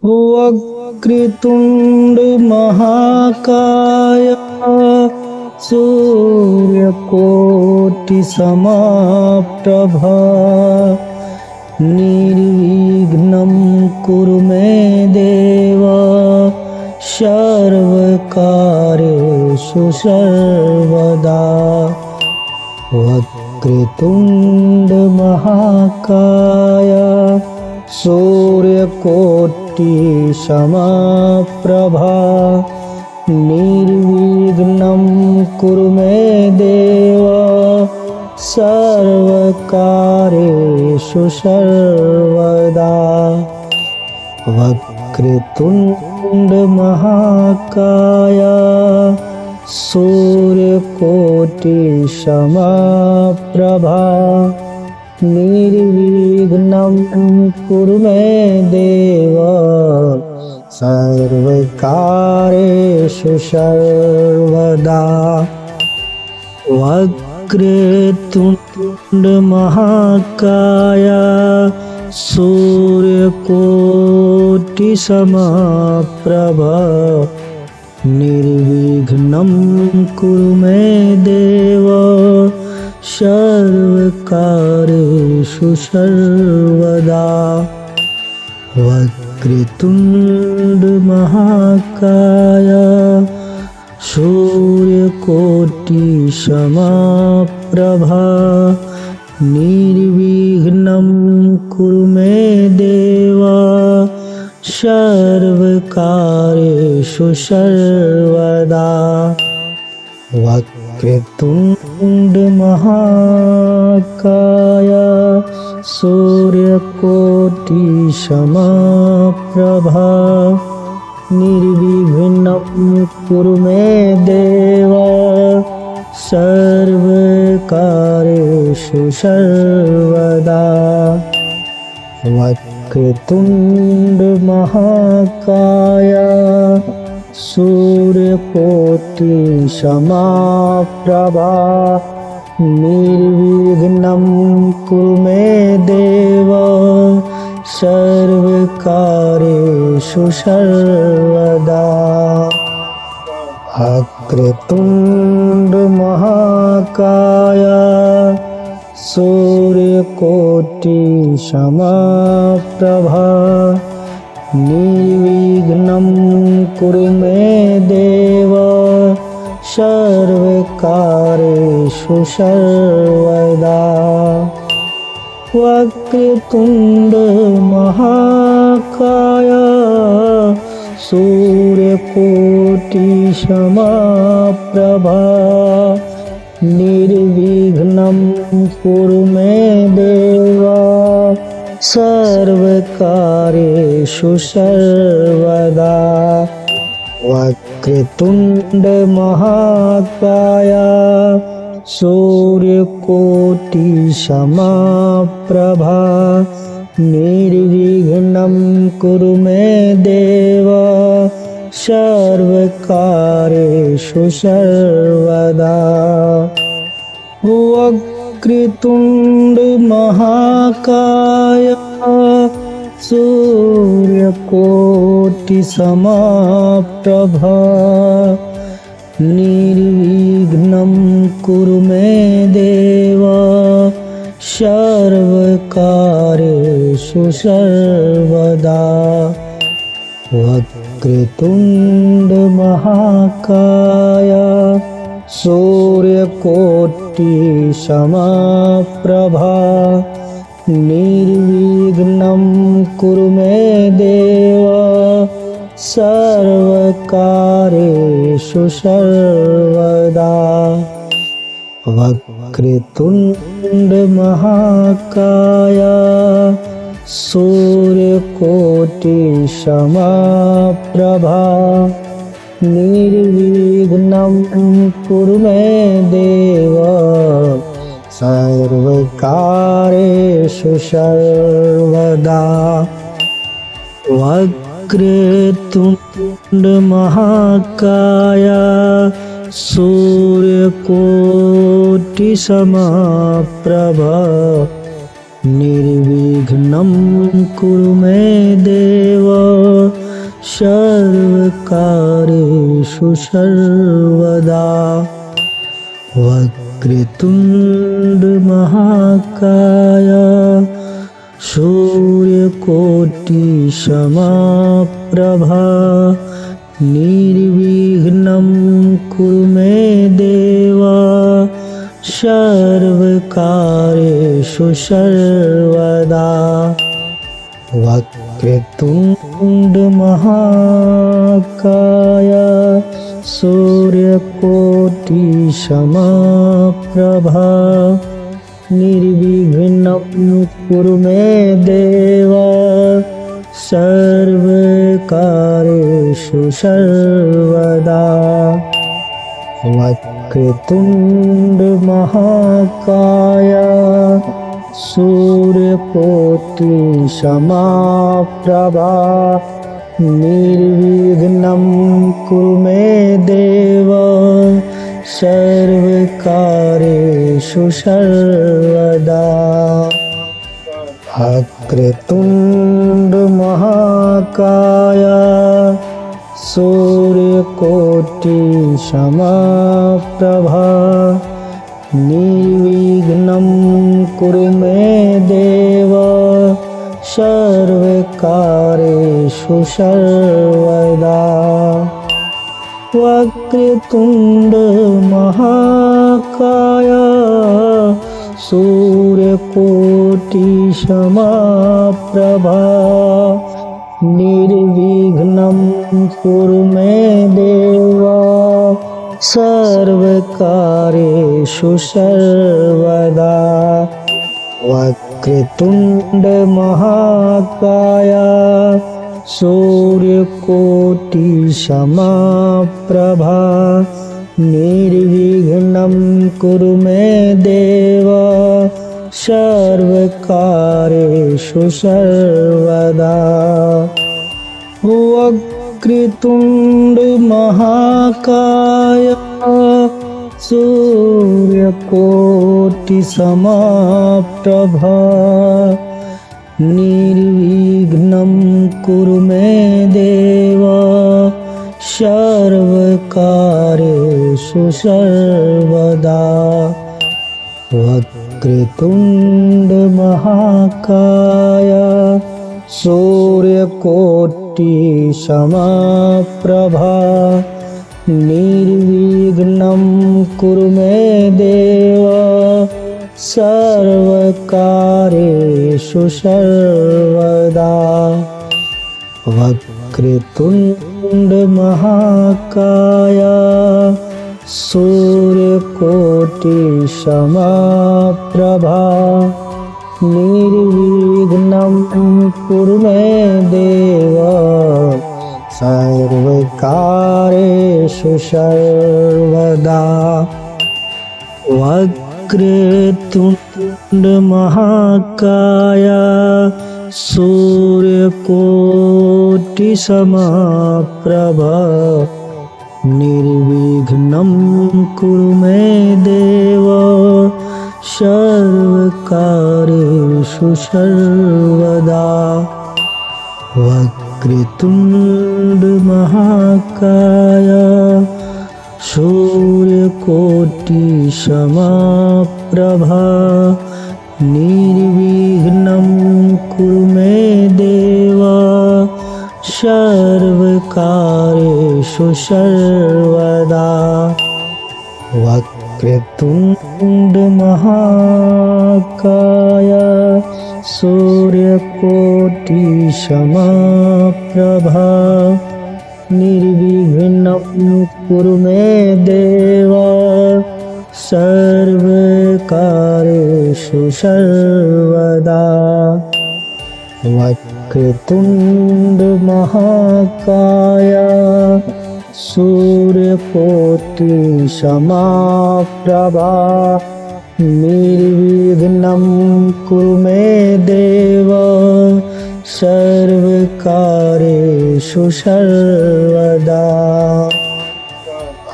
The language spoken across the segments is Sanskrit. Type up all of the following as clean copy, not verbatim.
वक्रतुंड महाकाय सूर्यकोटि समप्रभा निर्विघ्नं कुरु मे देव सर्वकार्येषु सर्वदा। वक्रतुंड महाकाय सूर्यकोटि समप्रभा निर्विघ्नं कुरु मे देव सर्वकार्येषु सर्वदा। वक्रतुंड महाकाय सूर्यकोटि समप्रभा निर्विघ्नं कुरु मे देव सर्वकार्येषु सर्वदा। वक्रतुंड महाकाय सूर्यकोटि समप्रभा निर्विघ्नं कुरु मे देव सर्वकार्येषु सर्वदा। वक्रतुंड महाकाय सूर्यकोटि समप्रभा निर्विघ्नं कुरु मे देव सर्वकार्येषु सर्वदा। वक्रतुंड महाकाय सूर्यकोटि समप्रभा निर्विघ्नं कुरु मे देव सर्वकार्येषु सर्वदा। वक्रतुंड महाकाय सूर्यकोटि समप्रभा निर्विघ्नं कुरु मे देव सर्वकार्येषु सर्वदा। वक्रतुंड महाकाय सूर्यकोटि समप्रभा निर्विघ्नं कुरु मे देव सर्वकार्येषु सर्वदा। वक्रतुंड महाकाय सूर्यकोटि समप्रभा निर्विघ्नं कुरु मे देव सर्वकार्येषु सर्वदा। वक्रतुंड महाकाय सूर्यकोटि समप्रभा निर्विघ्नं कुरु मे देव सर्वकार्येषु सर्वदा। वक्रतुंड महाकाय सूर्यकोटि समप्रभा निर्विघ्नं कुरु मे देव सर्वकार्येषु सर्वदा। वक्रतुंड महाकाय सूर्यकोटि समप्रभा निर्विघ्नं कुरु मे देव सर्वकार्येषु सर्वदा। वक्रतुंड महाकाय सूर्यकोटि समप्रभा निर्विघ्नं कुरु मे देव सर्वकार्येषु सर्वदा। वक्रतुंड महाकाय सूर्यकोटि समप्रभा निर्विघ्नं कुरु मे देव सर्वकार्येषु सर्वदा वक्रतुण्डमहाकाय सूर्यकोटिसमप्रभा निर्विघ्नं कुरु मे देव सर्वकार्येषु सर्वदा वक्रतुण्डमहाकाय सूर्यकोटिसमप्रभा निर्विघ्नं कुरु मे देव सर्वकार्येषु सर्वदा वक्रतुण्डमहाकाय सूर्यकोटिसमप्रभा निर्विघ्नं कुरु मे देव सर्वकार्येषु सर्वदा वक्रतुण्डमहाकाय सूर्यकोटिसमप्रभा निर्विघ्नं कुरु मे देव सर्वकार्येषु सर्वदा वक्रतुण्डमहाकाय सूर्यकोटिसमप्रभा निर्विघ्नं कुरु मे देव सर्वकार्येषु सर्वदा वक्रतुण्डमहाकाय सूर्यकोटिसमप्रभा निर्विघ्नं कुरु मे देव सर्वकार्येषु सर्वदा वक्रतुण्डमहाकाय सूर्यकोटिसमप्रभा निर्विघ्नं कुरु मे देव सर्वकार्येषु सर्वदा वक्रतुण्डमहाकाय सूर्यकोटिसमप्रभा निर्विघ्नं कुरु मे देव सर्वकार्येषु सर्वदा वक्रतुण्डमहाकाय सूर्यकोटिसमप्रभा निर्विघ्नं कुरु मे देव सर्वकार्येषु सर्वदा वक्रतुण्डमहाकाय सूर्यकोटिसमप्रभा निर्विघ्नं कुरु मे देव सर्वकार्येषु सर्वदा वक्रतुण्डमहाकाय सूर्यकोटिसमप्रभा निर्विघ्नं कुरु मे देव सर्वकार्येषु सर्वदा वक्रतुण्डमहाकाय सूर्यकोटिसमप्रभा निर्विघ्नं कुरु मे देव सर्वकार्येषु सर्वदा वक्रतुण्डमहाकाय सूर्यकोटिसमप्रभा निर्विघ्नं कुरु मे देव सर्वकार्येषु सर्वदा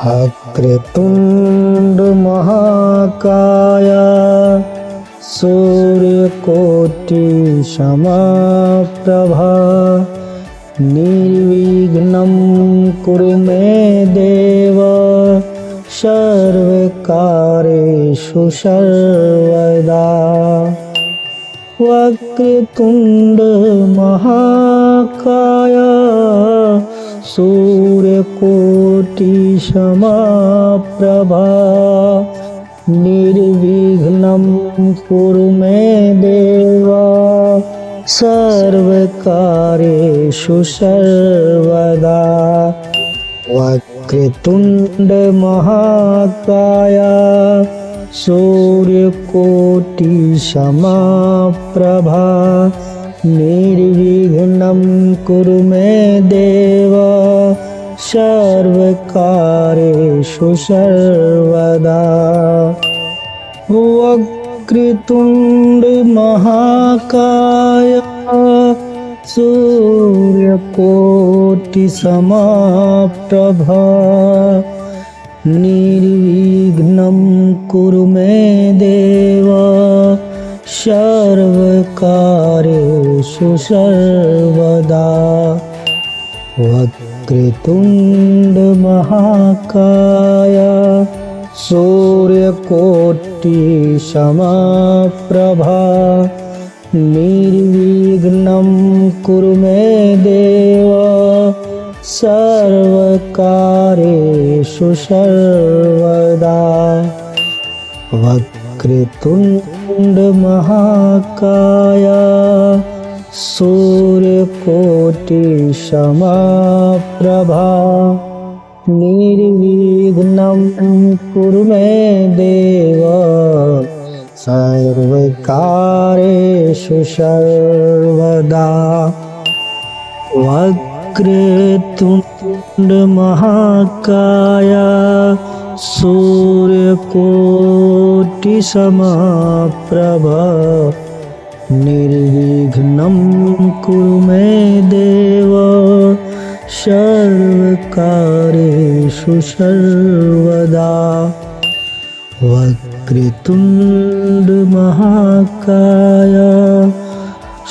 वक्रतुण्डमहाकाय सूर्यकोटिसमप्रभा निर्विघ्नं कुरु मे देव सर्वकार्येषु सर्वदा। वक्रतुण्ड महाकाय सूर्यकोटि समप्रभा निर्विघ्नं कुरु मे देव सर्वकार्येषु सर्वदा। वक्रतुण्ड महाकाय सूर्यकोटि समप्रभा निर्विघ्नं कुरु मे देव सर्वकार्येषु सर्वदा। वक्रतुण्ड महाकाय सूर्यकोटि समप्रभा निर्विघ्नं कुरु मे देव सर्वकार्येषु सर्वदा। वक्रतुण्ड महाकाय सूर्यकोटि समप्रभा निर्विघ्नं कुरु मे देव सर्वकार्येषु सर्वदा। वक्रतुण्ड महाकाय सूर्यकोटि समप्रभा निर्विघ्नं कुरु मे देव सर्वकार्येषु सर्वदा। वक्रतुण्ड महाकाय सूर्यकोटि समप्रभा निर्विघ्नं कुरु मे देव सर्वकार्येषु सर्वदा। वक्रतुण्ड महाकाय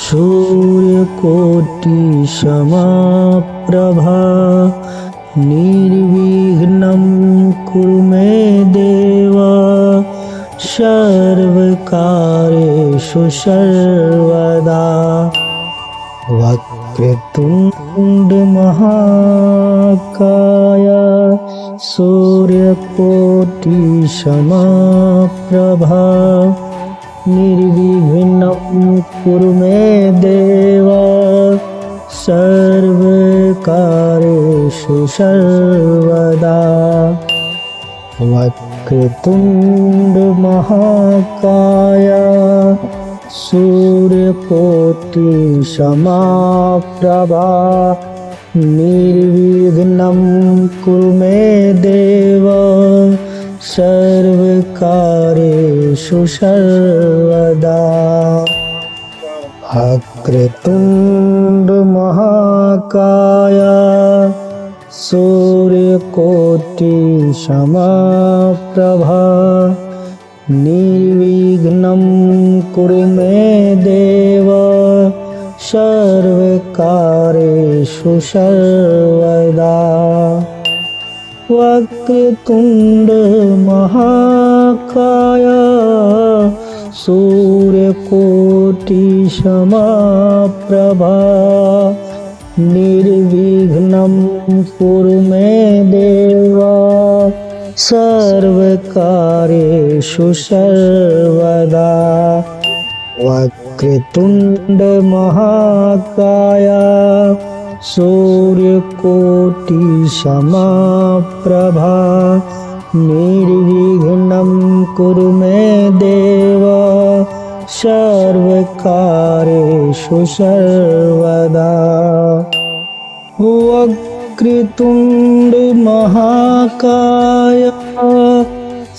सूर्यकोटि समप्रभा निर्विघ्नं कुरु मे देव सर्वकार्येषु सर्वदा। वक्रतुण्ड महाकाय सूर्यकोटि समप्रभा निर्विघ्नं कुरु मे देव सर्वकार्येषु सर्वदा। वक्रतुण्ड महाकाय सूर्यकोटि समप्रभा निर्विघ्नं कुरु मे देव सर्वकार्येषु सर्वदा। वक्रतुण्ड महाकाय सूर्यकोटि समप्रभा निर्विघ्नं कुरु मे देव सर्वकार्येषु सर्वदा। वक्रतुण्ड महाकाय सूर्यकोटि समप्रभा निर्विघ्नं कुरु मे देव सर्वकार्येषु सर्वदा। वक्रतुण्ड महाकाय सूर्यकोटि समप्रभा निर्विघ्नं कुरु मे देव सर्वकार्येषु सर्वदा। वक्रतुण्ड महाकाय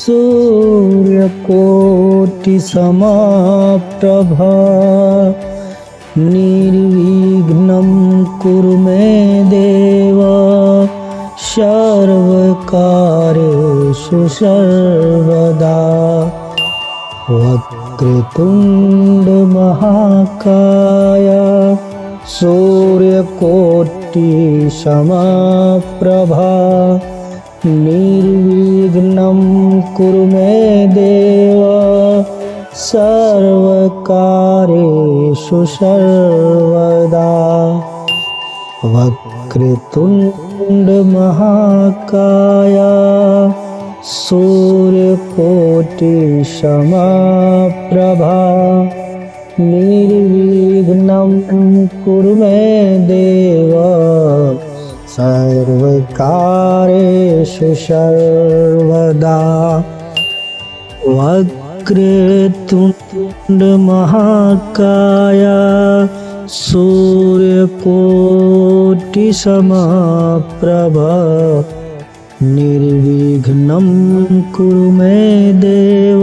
सूर्यकोटि समप्रभा निर्विघ्नं कुरु मे देव सर्वकार्येषु सर्वदा। वक्रतुण्ड महाकाय सूर्यकोटि समप्रभा निर्विघ्नं कुरु मे देव सर्वकार्येषु सर्वदा। वक्रतुंड महाकाय सूर्यकोटि समप्रभा निर्विघ्नं कुरु मे देव सर्वकार्येषु सर्वदा। वक्रतुंड महाकाय सूर्यकोटि समप्रभा निर्विघ्नं कुरु मे देव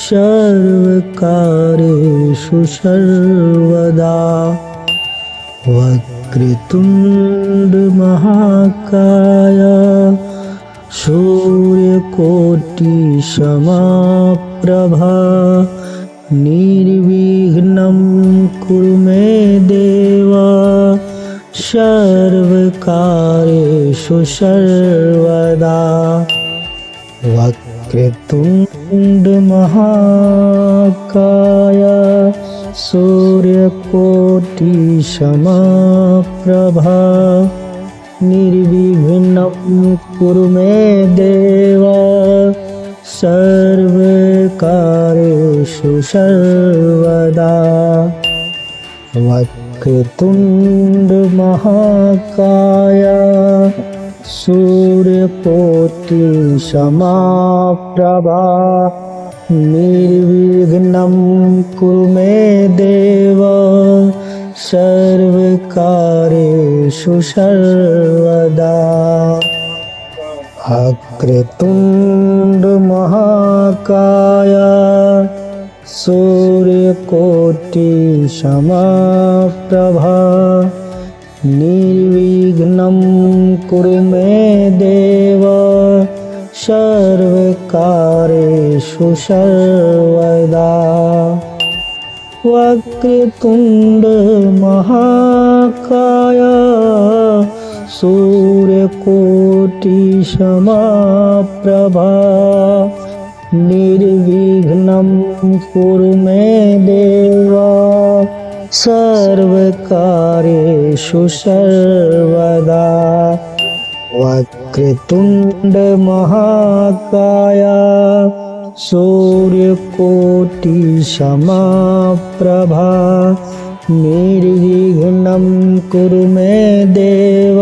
सर्वकार्येषु सर्वदा। वक्रतुंड महाकाय सूर्यकोटि समप्रभा निर्विघ्नं कुरु मे देव सर्वकार्येषु सर्वदा। वक्रतुंड महाकाय सूर्यकोटि समप्रभा निर्विघ्नं कुरु मे देव सर्वकार्येषु सर्वदा। वक्रतुंड महाकाय सूर्यकोटि समप्रभा निर्विघ्नं कुरु मे देव सर्वकार्येषु सर्वदा। वक्रतुंड महाकाय सूर्यकोटि समप्रभा निर्विघ्नं कुरु मे देव सर्वकार्येषु सर्वदा। वक्रतुंड महाकाय सूर्यकोटि समप्रभा निर्विघ्नं कुरु मे देव सर्वकार्येषु सर्वदा। वक्रतुंड महाकाय सूर्यकोटि समप्रभा निर्विघ्नं कुरु मे देव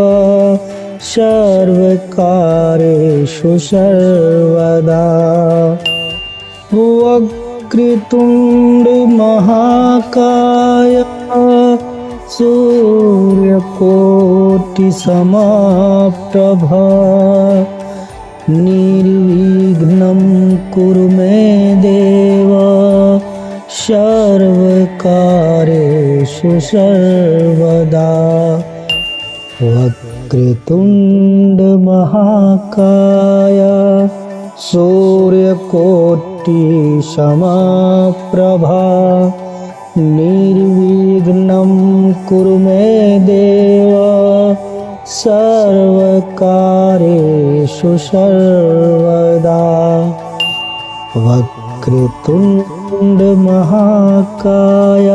सर्वकार्येषु सर्वदा। वक्रतुंड महाकाय सूर्यकोटि समप्रभा निर्विघ्नं कुरु मे देव सर्वकार्येषु सर्वदा। वक्रतुंड महाकाय सूर्यकोटि समप्रभा निर्विघ्नं कुरु मे देव सर्वकार्येषु सर्वदा। वक्रतुंड महाकाय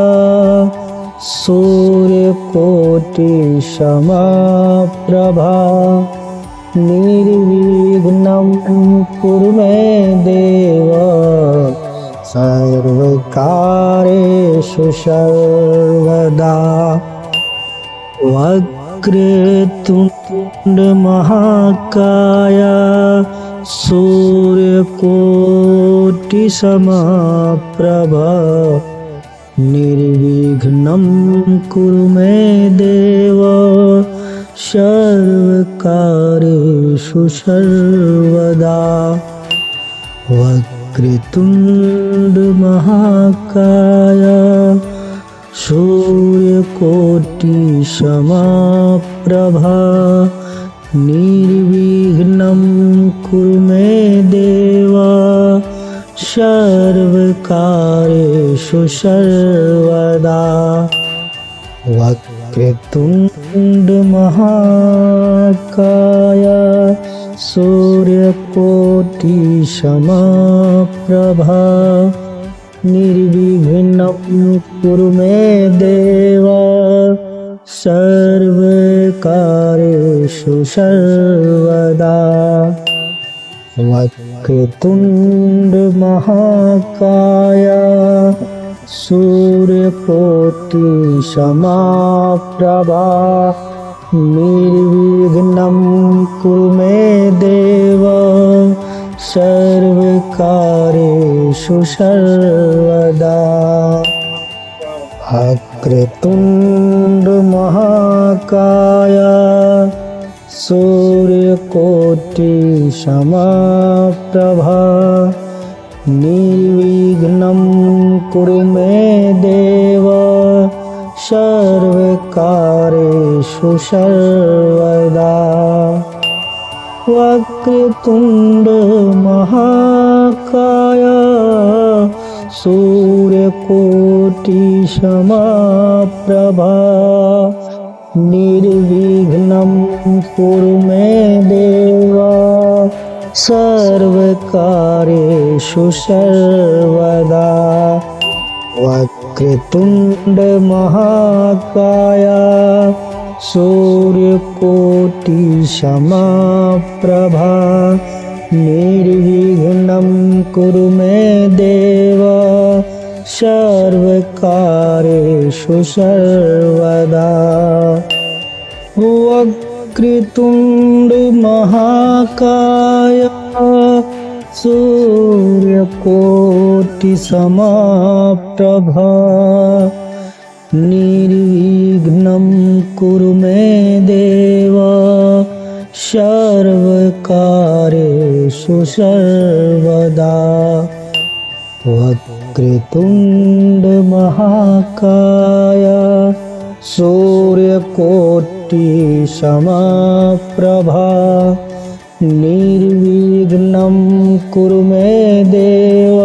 सूर्यकोटि समप्रभा निर्विघ्नं कुरु मे देव सर्वकार्येषु सर्वदा। वक्रतुंड महाकाय सूर्यकोटि समप्रभा निर्विघ्नं कुरु मे देव सर्वकार्येषु सर्वदा। वक्रतुंड महाकाय सूर्यकोटि समप्रभा निर्विघ्नं कुरु मे देव सर्वकार्येषु सर्वदा। वक्रतुंड वक्रतुंड महाकाय सूर्यकोटि समप्रभा निर्विघ्नं कुरु मे देव सर्वकार्येषु सर्वदा। वक्रतुंड महाकाय सूर्यकोटि समप्रभा निर्विघ्नं कुरु मे देव सर्वकार्येषु सर्वदा। वक्रतुंड महाकाय सूर्यकोटि समप्रभा निर्विघ्नं कुरु मे देव सर्वकार्येषु सर्वदा। वक्रतुंड महाकाय सूर्यकोटि समप्रभा निर्विघ्नं कुरु मे देव सर्वकार्येषु सर्वदा। वक्रतुंड महाकाय सूर्यकोटि समप्रभा निर्विघ्नं कुरु मे देव सर्वकार्येषु सर्वदा। वक्रतुंड महाकाय सूर्यकोटि समप्रभा निर्विघ्नं कुरु मे देव सर्वकार्येषु सर्वदा। वक्रतुंड महाकाय सूर्यकोटि समप्रभा निर्विघ्नं कुरु मे देव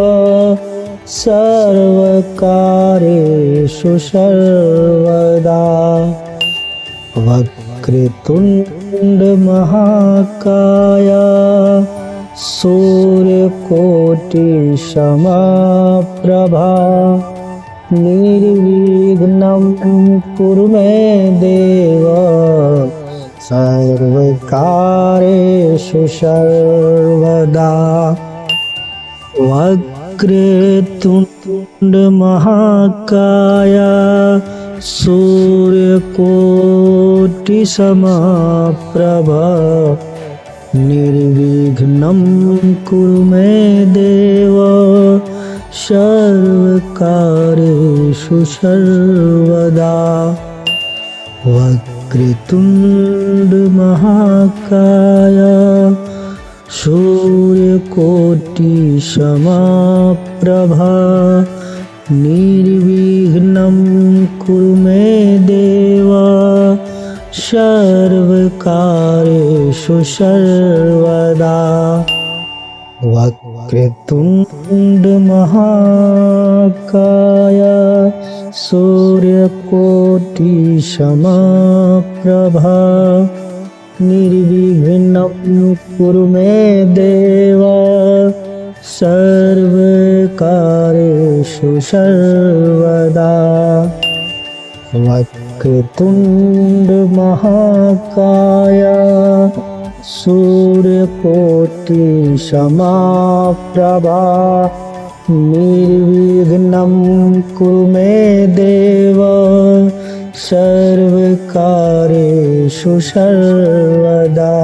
सर्वकार्येषु सर्वदा। वक्रतुंड महाकाय सूर्यकोटि समप्रभा निर्विघ्नं कुरु मे देव सर्वकार्येषु सर्वदा। वक्रतुंड महाकाय सूर्यकोटि समप्रभा निर्विघ्नं कुरु मे देव सर्वकार्येषु सर्वदा। वक्रतुंड महाकाय सूर्यकोटि समप्रभा निर्विघ्नं कुरु मे देव सर्वकार्येषु सर्वदा। वक्रतुंड महाकाय सूर्यकोटि समप्रभा निर्विघ्नं कुरु मे देव सर्वकार्येषु सर्वदा। वक्रतुंड महाकाय सूर्यकोटि समप्रभा निर्विघ्नं कुरु मे देव सर्वकार्येषु सर्वदा।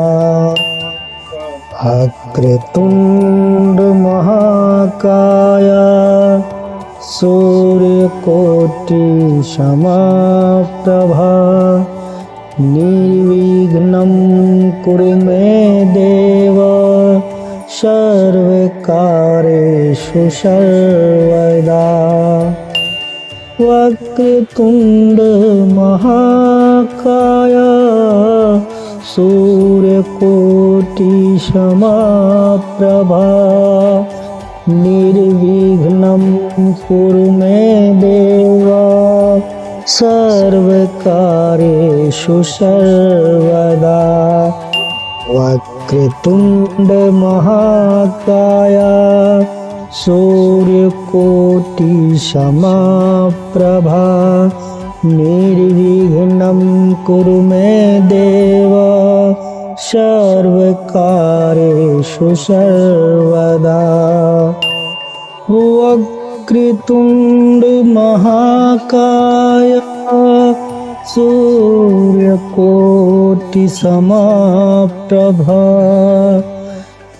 वक्रतुंड महाकाय सूर्यकोटि समप्रभा निर्विघ्नं कुरु मे देव सर्वकार्येषु सर्वदा। वक्रतुंड महाकाय सूर्यकोटि समप्रभा निर्विघ्नं कुरु मे देव सर्वकार्येषु सर्वदा वक्रतुण्ड महाकाय सूर्यकोटि समप्रभा निर्विघ्नं कुरु मे देव सर्वकार्येषु सर्वदा वक्रतुण्ड महाकाय सूर्यकोटि समप्रभा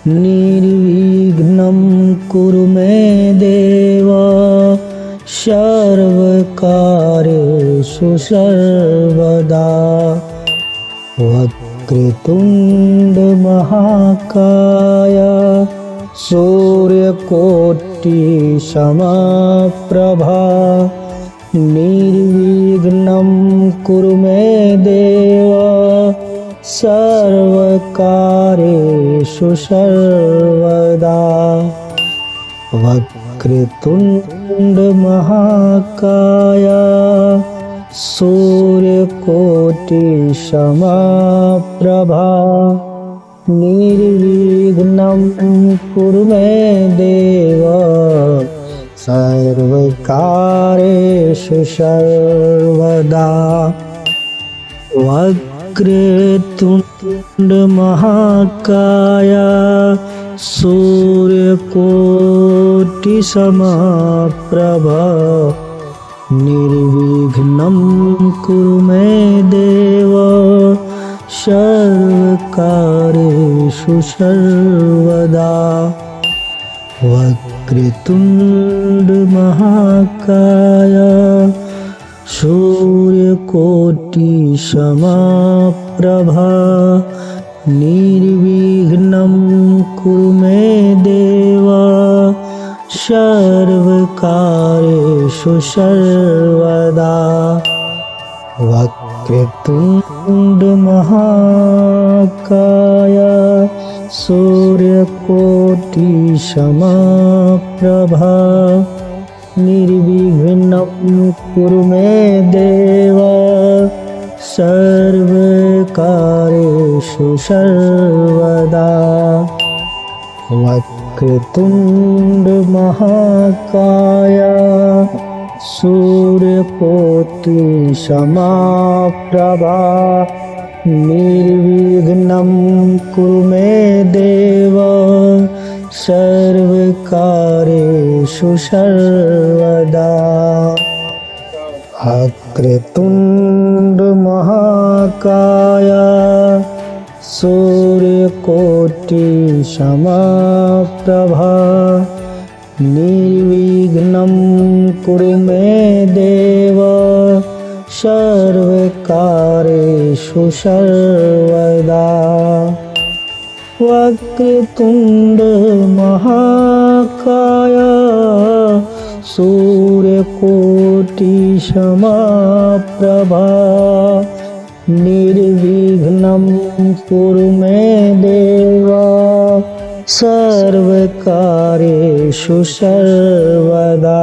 निर्विघ्नं कुरु मे देव सर्वकार्येषु सर्वदा वक्रतुण्ड महाकाय सूर्यकोटि समप्रभा निर्विघ्नं कुरु मे देव सर्वकार्येषु सर्वदा वक्रतुण्ड महाकाय सूर्यकोटि समप्रभा निर्विघ्नं कुरु मे देव सर्वकार्येषु सर्वदा वक्रतुण्ड महाकाय सूर्यकोटि समप्रभा निर्विघ्नं कुरु मे देव सर्वकार्येषु सर्वदा वक्रतुण्ड महाकाय सूर्यकोटि समप्रभा निर्विघ्नं कुरु मे देव सर्वकार्येषु सर्वदा वक्रतुण्ड महाकाय सूर्यकोटि समप्रभा निर्विघ्नं कुरु मे देव सर्वकार्येषु सर्वदा वक्रतुण्ड महाकाय सूर्यकोटि समप्रभा निर्विघ्नं कुरु मे देव सर्वकार्येषु सर्वदा वक्रतुण्ड महाकाय सूर्यकोटि समप्रभा निर्विघ्नं कुरु मे देव सर्वकार्येषु सर्वदा वक्रतुण्ड महाकाय सूर्यकोटि समप्रभा निर्विघ्नं कुरु मे देव सर्वकार्येषु सर्वदा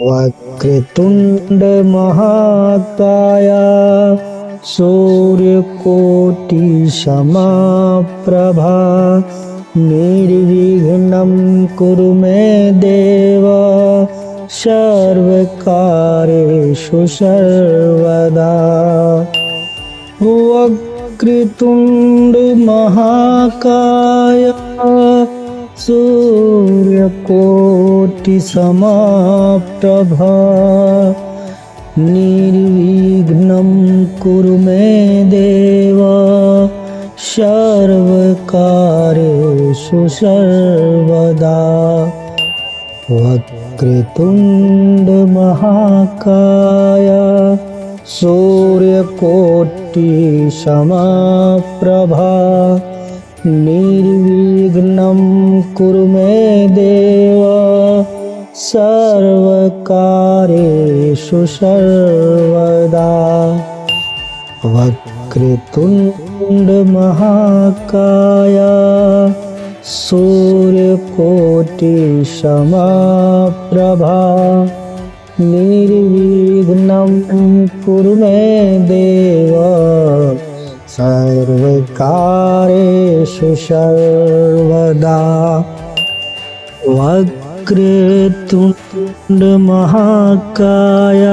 वक्रतुण्ड महाकाय सूर्यकोटि समप्रभा निर्विघ्नं कुरु मे देव सर्वकार्येषु सर्वदा वक्रतुण्ड महाकाय सूर्यकोटि समप्रभा निर्विघ्नं कुरु मे देव सर्वकार्येषु सर्वदा वक्रतुण्ड महाकाय सूर्यकोटि समप्रभा निर्विघ्नं कुरु मे देव सर्वकार्येषु सर्वदा वक्रतुण्ड महाकाय सूर्यकोटि समप्रभा निर्विघ्नं कुरु मे देव सर्वकार्येषु सर्वदा। वक्रतुण्ड महाकाय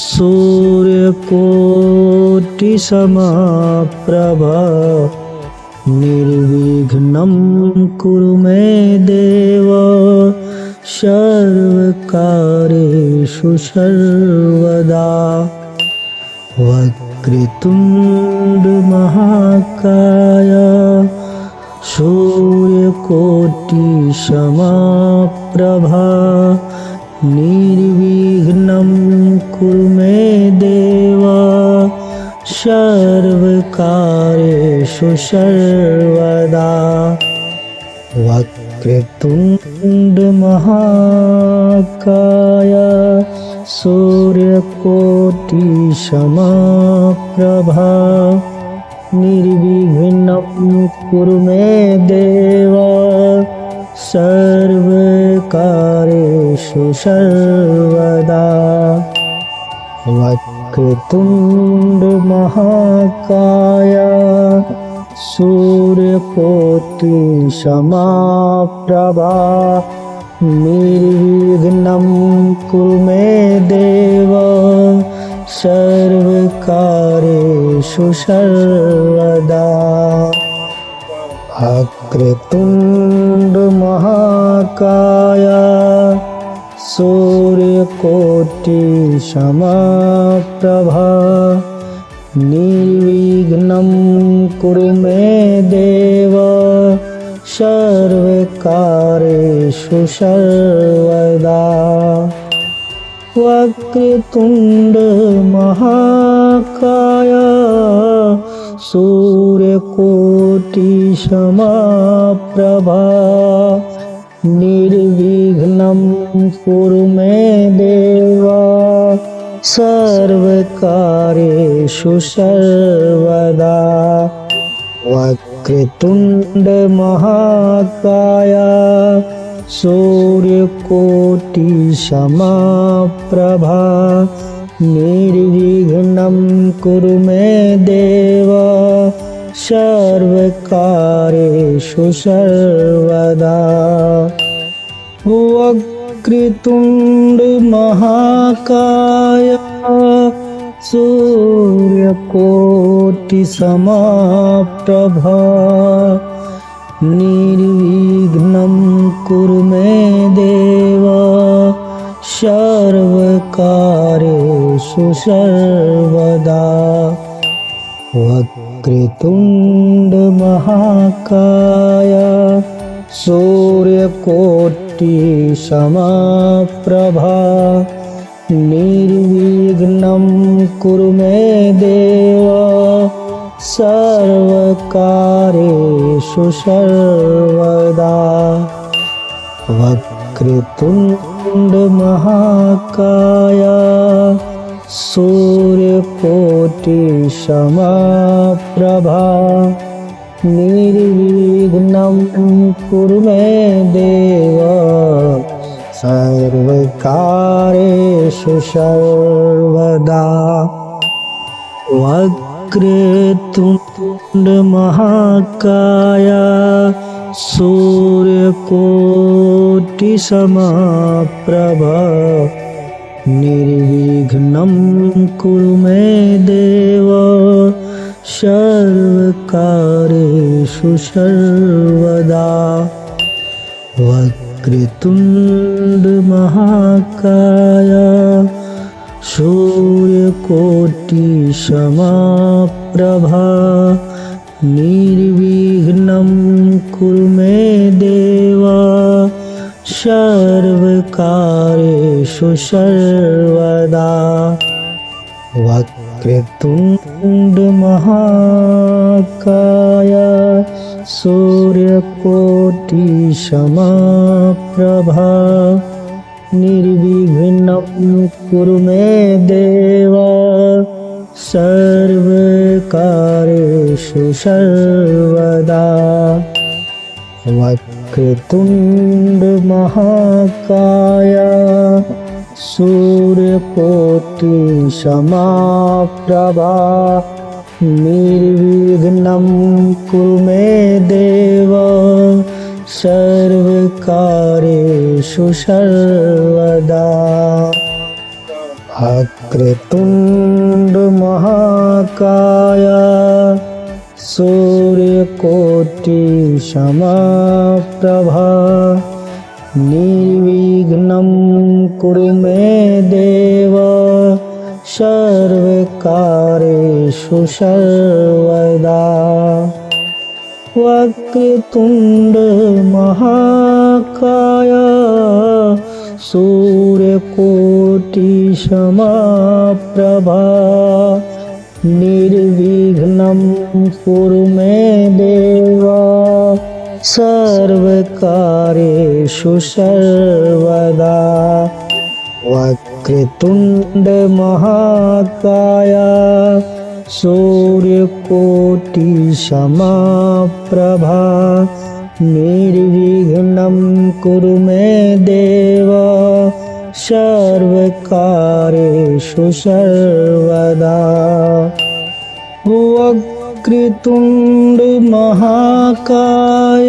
सूर्यकोटि समप्रभ निर्विघ्नं कुरु मे देव सर्वकार्येषु सर्वदा। वक्रतुण्ड महाकाय सूर्यकोटि समप्रभा निर्विघ्नं कुरु मे देव सर्वकार्येषु सर्वदा। वक्रतुण्ड महाकाय सूर्यकोटि समप्रभा निर्विघ्नं कुरु मे देव सर्वकार्येषु सर्वदा। वक्रतुण्ड महाकाय सूर्यकोटि समप्रभा निर्विघ्नं कुरु मे देव सर्वकार्येषु सर्वदा। वक्रतुण्ड महाकाय सूर्यकोटि समप्रभा निर्विघ्नं कुरु मे देव सर्वकार्येषु सर्वदा। वक्रतुण्ड महाकाय सूर्यकोटि समप्रभा निर्विघ्नं कुरु मे देव सर्वकार्येषु सर्वदा। वक्रतुण्ड महाकाय सूर्यकोटि समप्रभा निर्विघ्नं कुरु मे देव सर्वकार्येषु सर्वदा। वक्रतुण्ड महाकाय सूर्यकोटि समप्रभा निर्विघ्नं कुरु मे देव सर्वकार्येषु सर्वदा। वक्रतुण्ड महाकाय सूर्यकोटि समप्रभा निर्विघ्नं कुरु मे देव सर्वकार्येषु सर्वदा। वक्रतुण्ड महाकाय सूर्यकोटि समप्रभा निर्विघ्नं कुरु मे देव सर्वकार्येषु सर्वदा। वक्रतुण्ड महाकाय सूर्यकोटि समप्रभा निर्विघ्नं कुरु मे देव सर्वकार्येषु सर्वदा। वक्रतुण्ड महाकाय सूर्यकोटि समप्रभा निर्विघ्नं कुरु मे देव सर्वकार्येषु सर्वदा। वक्रतुण्ड महाकाय सूर्यकोटि समप्रभा निर्विघ्नं कुरु मे देव सर्वकार्येषु सर्वदा। वक्रतुण्ड महाकाय सूर्यकोटि समाप्रभा निर्विघ्नं कुरु मे देव सर्वकार्येषु सर्वदा। वक्रतुण्ड महाकाय सूर्यकोटि समप्रभा निर्विघ्नं कुरु मे देव सर्वकार्येषु सर्वदा। वक्रतुण्ड महाकाय सूर्यकोटि समप्रभा निर्विघ्नं कुरु मे देव सर्वकार्येषु सर्वदा। वक्रतुण्ड महाकाय सूर्यकोटि समप्रभा निर्विघ्नं कुरु मे देव सर्वकार्येषु सर्वदा। वक्रतुण्ड महाकाय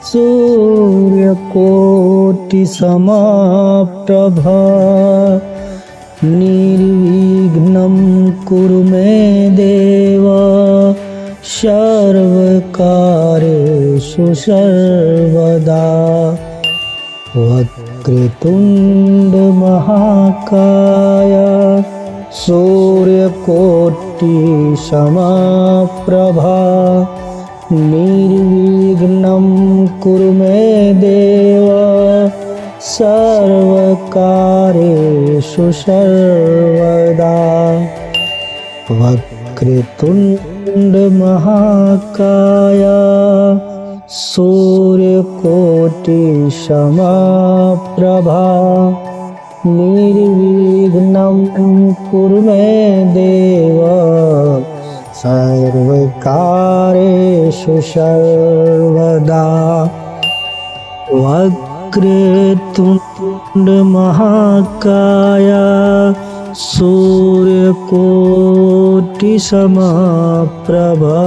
सूर्यकोटि समप्रभा निर्विघ्नं कुरु मे देव सर्वकार्येषु सर्वदा। वक्रतुण्ड महाकाय सूर्यकोटि समप्रभा निर्विघ्नं कुरु मे देव सर्वकार्येषु सर्वदा। वक्रतुण्ड महाकाय सूर्यकोटि समप्रभा निर्विघ्नं कुरु मे देव सर्वकार्येषु सर्वदा। वक्रतुण्ड महाकाय सूर्यकोटि समप्रभा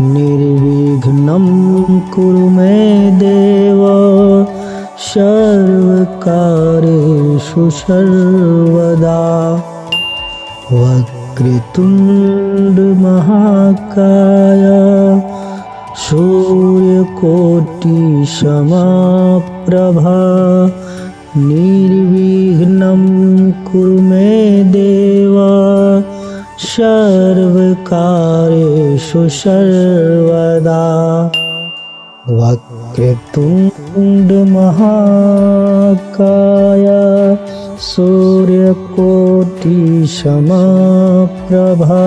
निर्विघ्नं कुरु मे देव सर्वकार्येषु सर्वदा। वक्रतुण्ड महाकाय सूर्यकोटि समप्रभा निर्विघ्नं कुरु मे देव सर्वकार्येषु सर्वदा। वक्रतुण्ड महाकाय सूर्यकोटि समप्रभा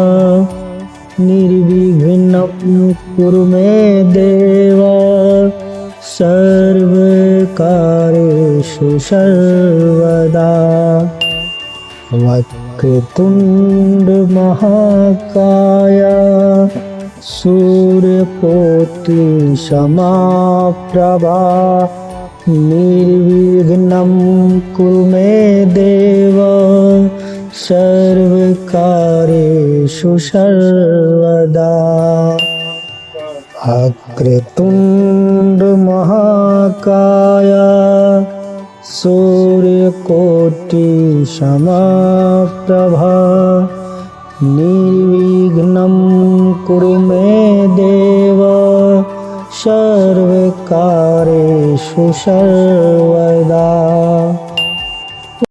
निर्विघ्नं कुरु मे देव सर्वकार्येषु सर्वदा। वक्रतुण्ड महाकाय सूर्यकोटि समप्रभा निर्विघ्नं कुरु मे देव सर्वकार्येषु सर्वदा। वक्रतुण्ड महाकाय सूर्यकोटि समप्रभा निर्विघ्नं कुरु मे देव सर्वकार्येषु सर्वदा।